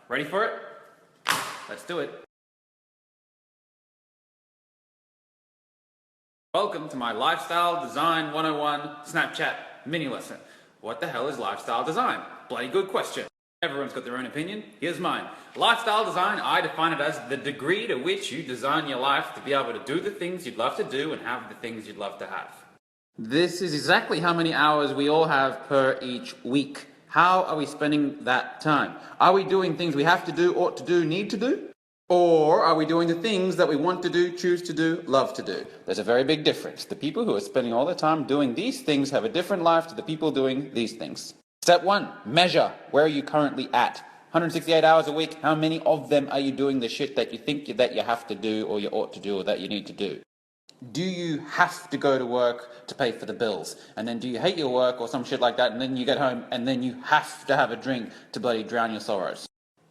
Ready for it? Let's do it. Welcome to my Lifestyle Design 101 Snapchat mini lesson. What the hell is lifestyle design? Bloody good question. Everyone's got their own opinion. Here's mine. Lifestyle design, I define it as the degree to which you design your life to be able to do the things you'd love to do and have the things you'd love to have. This is exactly how many hours we all have per each week. How are we spending that time? Are we doing things we have to do, ought to do, need to do? Or are we doing the things that we want to do, choose to do, love to do? There's a very big difference. The people who are spending all their time doing these things have a different life to the people doing these things. Step 1, measure. Where are you currently at? 168 hours a week, how many of them are you doing the shit that you think that you have to do or you ought to do or that you need to do? Do you have to go to work to pay for the bills? And then do you hate your work or some shit like that and then you get home and then you have to have a drink to bloody drown your sorrows?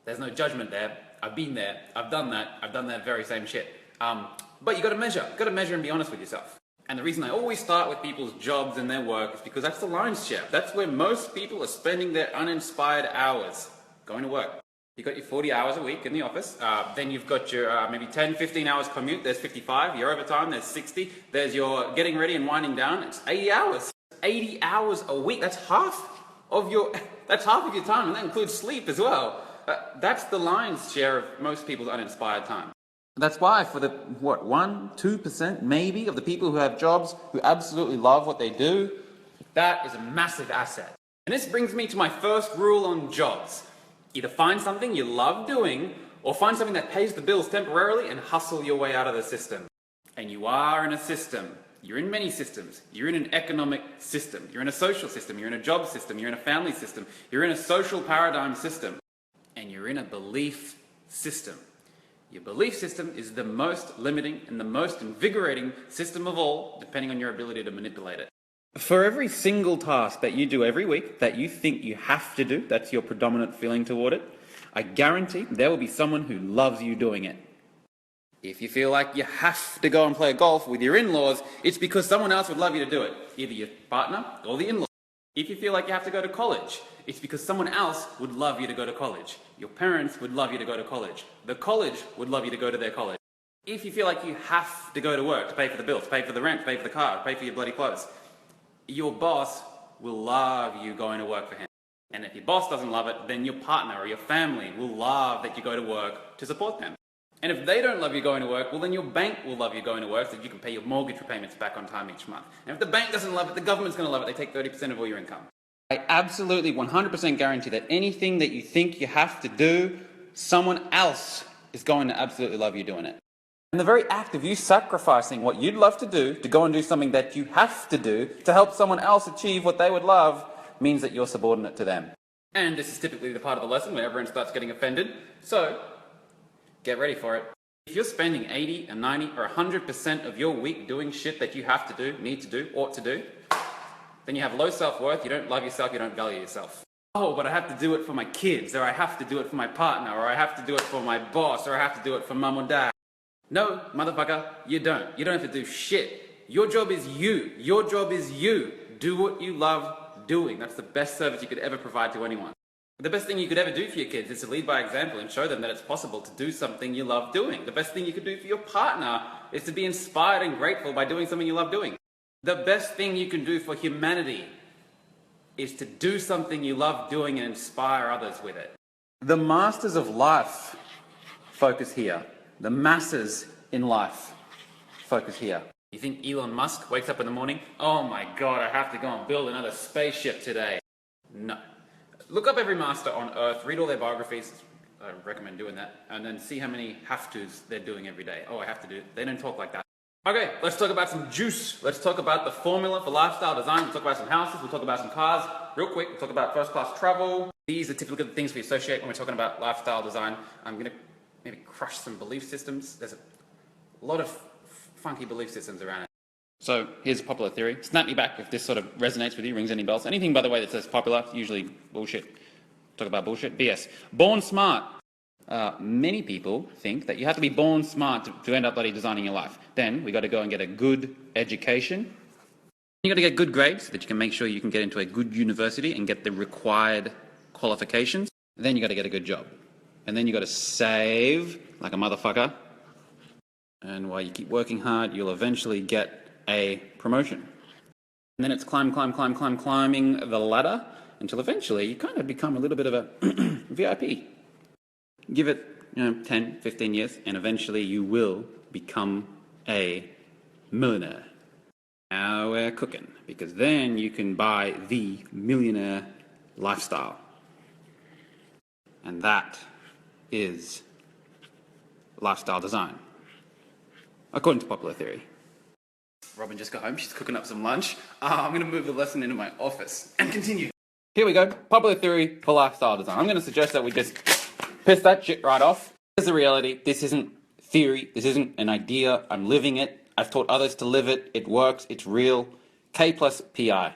There's no judgment there. I've been there. I've done that very same shit. But you got to measure. You got to measure and be honest with yourself. And the reason I always start with people's jobs and their work is because that's the lion's share. That's where most people are spending their uninspired hours, going to work. You've got your 40 hours a week in the office, then you've got your maybe 10, 15 hours commute, there's 55, your overtime, there's 60, there's your getting ready and winding down, it's 80 hours. 80 hours a week, that's half of your time, and that includes sleep as well. That's the lion's share of most people's uninspired time. That's why for the, 1-2% maybe of the people who have jobs who absolutely love what they do, that is a massive asset. And this brings me to my first rule on jobs. Either find something you love doing, or find something that pays the bills temporarily and hustle your way out of the system. And you are in a system. You're in many systems. You're in an economic system. You're in a social system. You're in a job system. You're in a family system. You're in a social paradigm system. And you're in a belief system. Your belief system is the most limiting and the most invigorating system of all, depending on your ability to manipulate it. For every single task that you do every week that you think you have to do, that's your predominant feeling toward it, I guarantee there will be someone who loves you doing it. If you feel like you have to go and play golf with your in-laws, it's because someone else would love you to do it, either your partner or the in-laws. If you feel like you have to go to college, it's because someone else would love you to go to college. Your parents would love you to go to college. The college would love you to go to their college. If you feel like you have to go to work to pay for the bills, to pay for the rent, to pay for the car, to pay for your bloody clothes, your boss will love you going to work for him. And if your boss doesn't love it, then your partner or your family will love that you go to work to support them. And if they don't love you going to work, well then your bank will love you going to work so that you can pay your mortgage repayments back on time each month. And if the bank doesn't love it, the government's going to love it. They take 30% of all your income. I absolutely 100% guarantee that anything that you think you have to do, someone else is going to absolutely love you doing it. And the very act of you sacrificing what you'd love to do to go and do something that you have to do to help someone else achieve what they would love means that you're subordinate to them. And this is typically the part of the lesson where everyone starts getting offended. So, get ready for it. If you're spending 80 or 90 or 100% of your week doing shit that you have to do, need to do, ought to do, then you have low self-worth, you don't love yourself, you don't value yourself. Oh, but I have to do it for my kids, or I have to do it for my partner, or I have to do it for my boss, or I have to do it for mum or dad. No, motherfucker, you don't. You don't have to do shit. Your job is you. Your job is you. Do what you love doing. That's the best service you could ever provide to anyone. The best thing you could ever do for your kids is to lead by example and show them that it's possible to do something you love doing. The best thing you could do for your partner is to be inspired and grateful by doing something you love doing. The best thing you can do for humanity is to do something you love doing and inspire others with it. The masters of life focus here. The masses in life focus here. You think Elon Musk wakes up in the morning, oh my god, I have to go and build another spaceship today? No. Look up every master on Earth, read all their biographies, I recommend doing that, and then see how many have-tos they're doing every day. Oh, I have to do it. They don't talk like that. Okay, let's talk about some juice. Let's talk about the formula for lifestyle design. We'll talk about some houses, we'll talk about some cars. Real quick, we'll talk about first-class travel. These are typically the things we associate when we're talking about lifestyle design. I'm going to maybe crush some belief systems. There's a lot of funky belief systems around it. So here's a popular theory. Snap me back if this sort of resonates with you, rings any bells. Anything, by the way, that says popular, usually bullshit. Talk about bullshit. BS. Born smart. Many people think that you have to be born smart to end up bloody designing your life. Then we got to go and get a good education. You got to get good grades so that you can make sure you can get into a good university and get the required qualifications. Then you got to get a good job. and then you got to save like a motherfucker. And while you keep working hard, you'll eventually get a promotion. And then it's climbing the ladder until eventually you kind of become a little bit of a VIP. Give it, 10, 15 years, and eventually you will become a millionaire. Now we're cooking, because then you can buy the millionaire lifestyle. And that is lifestyle design, according to popular theory. Robin just got home. She's cooking up some lunch. I'm going to move the lesson into my office and continue. Here we go. Popular theory for lifestyle design. I'm going to suggest that we just piss that shit right off. This is the reality. This isn't theory. This isn't an idea. I'm living it. I've taught others to live it. It works. It's real. K+PI.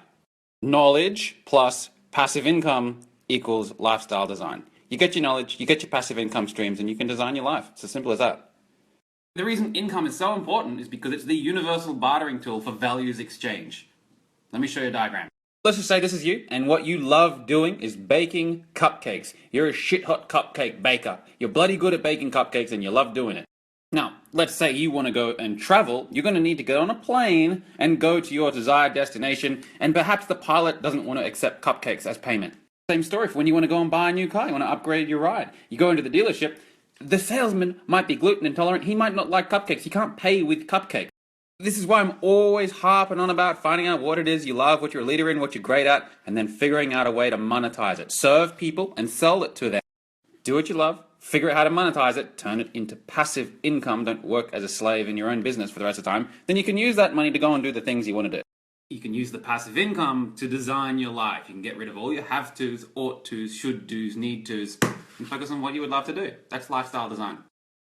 Knowledge plus passive income equals lifestyle design. You get your knowledge, you get your passive income streams, and you can design your life. It's as simple as that. The reason income is so important is because it's the universal bartering tool for values exchange. Let me show you a diagram. Let's just say this is you, and what you love doing is baking cupcakes. You're a shit-hot cupcake baker. You're bloody good at baking cupcakes, and you love doing it. Now, let's say you want to go and travel. You're going to need to get on a plane and go to your desired destination, and perhaps the pilot doesn't want to accept cupcakes as payment. Same story for when you want to go and buy a new car. You want to upgrade your ride. You go into the dealership. The salesman might be gluten intolerant. He might not like cupcakes. He can't pay with cupcakes. This is why I'm always harping on about finding out what it is you love, what you're a leader in, what you're great at, and then figuring out a way to monetize it. Serve people and sell it to them. Do what you love, figure out how to monetize it, turn it into passive income. Don't work as a slave in your own business for the rest of the time. Then you can use that money to go and do the things you want to do. You can use the passive income to design your life. You can get rid of all your have-tos, ought-tos, should-dos, need-tos, and focus on what you would love to do. That's lifestyle design.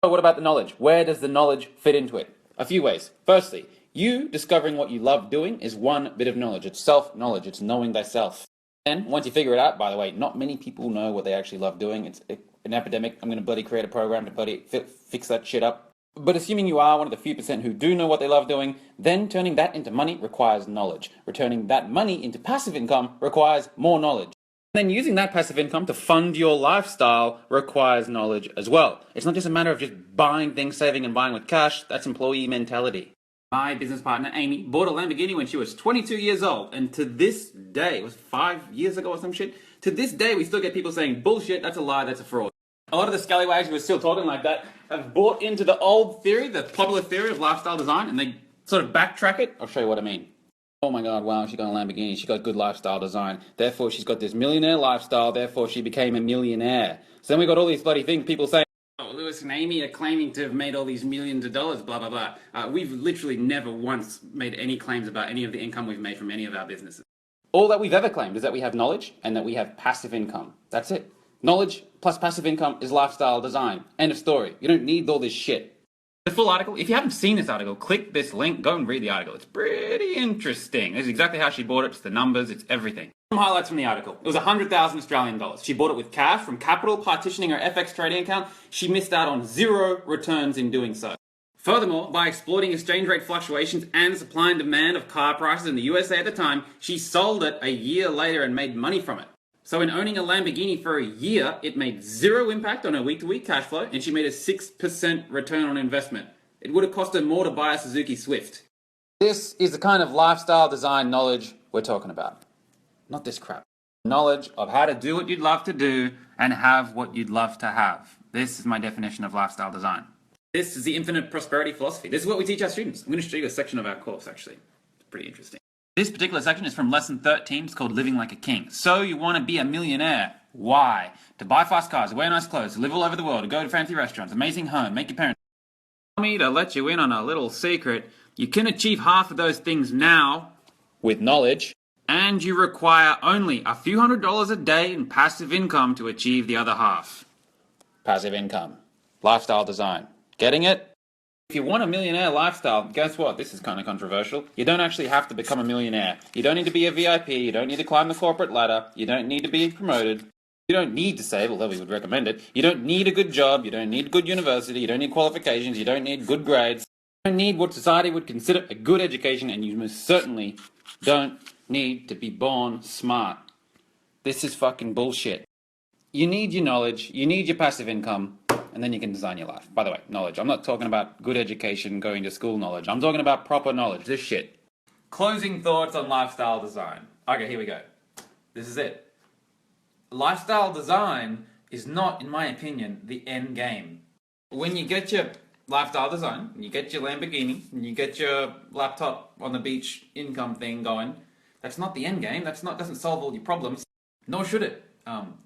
So what about the knowledge? Where does the knowledge fit into it? A few ways. Firstly, you discovering what you love doing is one bit of knowledge. It's self-knowledge. It's knowing thyself. And once you figure it out, by the way, not many people know what they actually love doing. It's an epidemic. I'm going to bloody create a program to bloody fix that shit up. But assuming you are one of the few percent who do know what they love doing, then turning that into money requires knowledge. Returning that money into passive income requires more knowledge. And then using that passive income to fund your lifestyle requires knowledge as well. It's not just a matter of just buying things, saving and buying with cash. That's employee mentality. My business partner, Amy, bought a Lamborghini when she was 22 years old. And to this day, it was 5 years ago or some shit, to this day we still get people saying, bullshit, that's a lie, that's a fraud. A lot of the scallywags who are still talking like that have bought into the old theory, the popular theory of lifestyle design, and they sort of backtrack it. I'll show you what I mean. Oh my god, wow, she got a Lamborghini, she got good lifestyle design, therefore she's got this millionaire lifestyle, therefore she became a millionaire. So then we got all these bloody things, people saying, oh, Lewis and Amy are claiming to have made all these millions of dollars, blah, blah, blah. We've literally never once made any claims about any of the income we've made from any of our businesses. All that we've ever claimed is that we have knowledge and that we have passive income. That's it. Knowledge plus passive income is lifestyle design. End of story. You don't need all this shit. The full article, if you haven't seen this article, click this link, go and read the article. It's pretty interesting. This is exactly how she bought it. It's the numbers, it's everything. Some highlights from the article. It was 100,000 Australian dollars. She bought it with cash from Capital, partitioning her FX trading account. She missed out on 0 returns in doing so. Furthermore, by exploiting exchange rate fluctuations and supply and demand of car prices in the USA at the time, she sold it a year later and made money from it. So in owning a Lamborghini for a year, it made 0 impact on her week-to-week cash flow, and she made a 6% return on investment. It would have cost her more to buy a Suzuki Swift. This is the kind of lifestyle design knowledge we're talking about. Not this crap. Knowledge of how to do what you'd love to do and have what you'd love to have. This is my definition of lifestyle design. This is the infinite prosperity philosophy. This is what we teach our students. I'm going to show you a section of our course, actually. It's pretty interesting. This particular section is from lesson 13. It's called Living Like a King. So you want to be a millionaire. Why? To buy fast cars, to wear nice clothes, to live all over the world, to go to fancy restaurants, amazing home, make your parents. Allow me to let you in on a little secret. You can achieve half of those things now with knowledge, and you require only a few $100s a day in passive income to achieve the other half. Passive income. Lifestyle design. Getting it? If you want a millionaire lifestyle, guess what? This is kind of controversial. You don't actually have to become a millionaire. You don't need to be a VIP. You don't need to climb the corporate ladder. You don't need to be promoted. You don't need to save, although we would recommend it. You don't need a good job. You don't need a good university. You don't need qualifications. You don't need good grades. You don't need what society would consider a good education, and you most certainly don't need to be born smart. This is fucking bullshit. You need your knowledge, you need your passive income, and then you can design your life. By the way, knowledge. I'm not talking about good education, going to school knowledge. I'm talking about proper knowledge, this shit. Closing thoughts on lifestyle design. Okay, here we go. This is it. Lifestyle design is not, in my opinion, the end game. When you get your lifestyle design, and you get your Lamborghini, and you get your laptop on the beach income thing going, that's not the end game. Doesn't solve all your problems. Nor should it.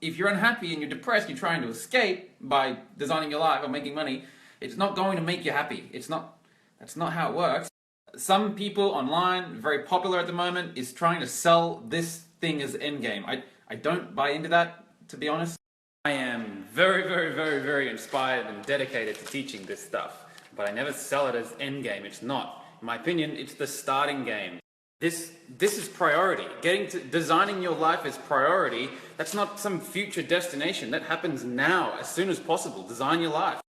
If you're unhappy and you're depressed, you're trying to escape by designing your life or making money, it's not going to make you happy. That's not how it works. Some people online, very popular at the moment, is trying to sell this thing as endgame. I don't buy into that, to be honest. I am very, very, very, very inspired and dedicated to teaching this stuff, but I never sell it as endgame. It's not. In my opinion, it's the starting game. This is priority. Designing your life is priority. That's not some future destination. That happens now, as soon as possible. Design your life.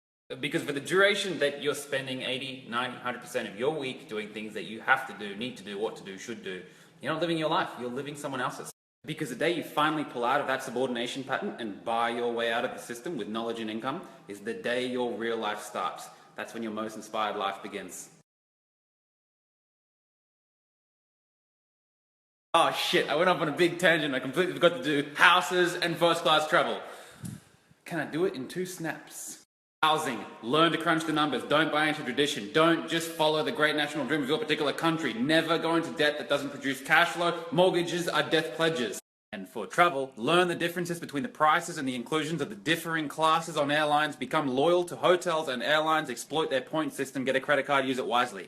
Because for the duration that you're spending 80, 90, 100% of your week doing things that you have to do, need to do, what to do, should do, you're not living your life. You're living someone else's. Because the day you finally pull out of that subordination pattern and buy your way out of the system with knowledge and income is the day your real life starts. That's when your most inspired life begins. Oh shit, I went off on a big tangent. I completely forgot to do houses and first class travel. Can I do it in 2 snaps? Housing. Learn to crunch the numbers. Don't buy into tradition. Don't just follow the great national dream of your particular country. Never go into debt that doesn't produce cash flow. Mortgages are death pledges. And for travel, learn the differences between the prices and the inclusions of the differing classes on airlines. Become loyal to hotels and airlines. Exploit their point system. Get a credit card. Use it wisely.